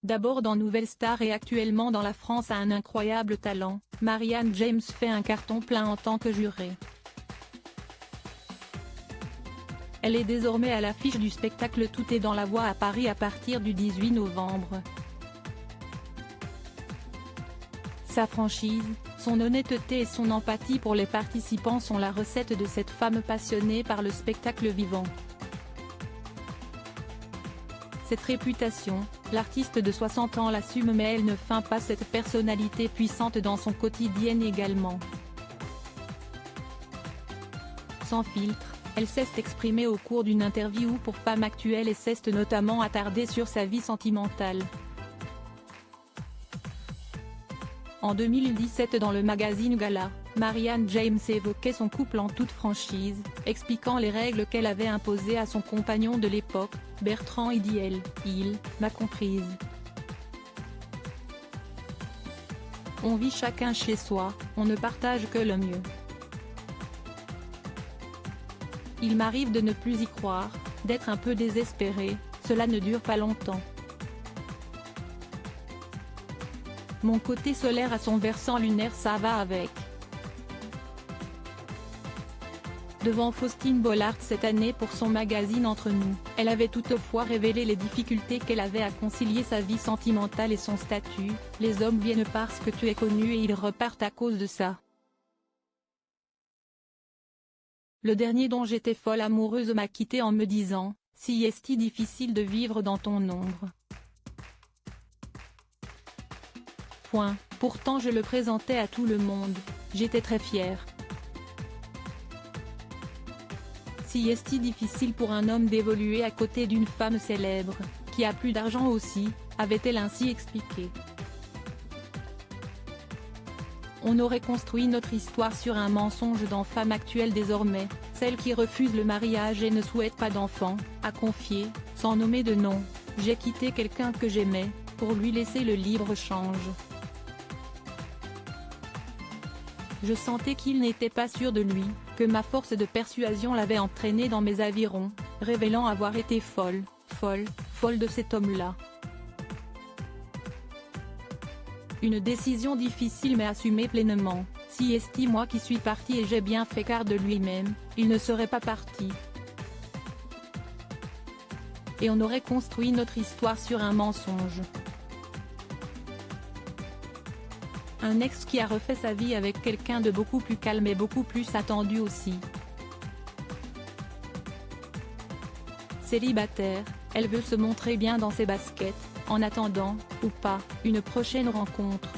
D'abord dans Nouvelle Star et actuellement dans La France a un incroyable talent, Marianne James fait un carton plein en tant que jurée. Elle est désormais à l'affiche du spectacle Tout est dans la voix à Paris à partir du 18 novembre. Sa franchise, son honnêteté et son empathie pour les participants sont la recette de cette femme passionnée par le spectacle vivant. Cette réputation, l'artiste de 60 ans l'assume mais elle ne feint pas cette personnalité puissante dans son quotidien également. Sans filtre, elle s'est exprimée au cours d'une interview pour Femme Actuelle et s'est notamment attardée sur sa vie sentimentale. En 2017 dans le magazine Gala, Marianne James évoquait son couple en toute franchise, expliquant les règles qu'elle avait imposées à son compagnon de l'époque, Bertrand Idiel. « Il m'a comprise. On vit chacun chez soi, on ne partage que le mieux. Il m'arrive de ne plus y croire, d'être un peu désespéré, cela ne dure pas longtemps. Mon côté solaire a son versant lunaire, ça va avec. » Devant Faustine Bollaert cette année pour son magazine Entre nous, elle avait toutefois révélé les difficultés qu'elle avait à concilier sa vie sentimentale et son statut. « Les hommes viennent parce que tu es connu et ils repartent à cause de ça. Le dernier dont j'étais folle amoureuse m'a quitté en me disant, si est difficile de vivre dans ton ombre. Pourtant je le présentais à tout le monde, j'étais très fière. Si est difficile pour un homme d'évoluer à côté d'une femme célèbre, qui a plus d'argent aussi, avait-elle ainsi expliqué. On aurait construit notre histoire sur un mensonge dans Femme Actuelle désormais, celle qui refuse le mariage et ne souhaite pas d'enfant, a confié, sans nommer de nom, j'ai quitté quelqu'un que j'aimais, pour lui laisser le libre-change. Je sentais qu'il n'était pas sûr de lui, que ma force de persuasion l'avait entraîné dans mes avirons, révélant avoir été folle de cet homme-là. Une décision difficile mais assumée pleinement, si est moi qui suis partie et j'ai bien fait car de lui-même, il ne serait pas parti. Et on aurait construit notre histoire sur un mensonge. Un ex qui a refait sa vie avec quelqu'un de beaucoup plus calme et beaucoup plus attendu aussi. Célibataire, elle veut se montrer bien dans ses baskets, en attendant, ou pas, une prochaine rencontre.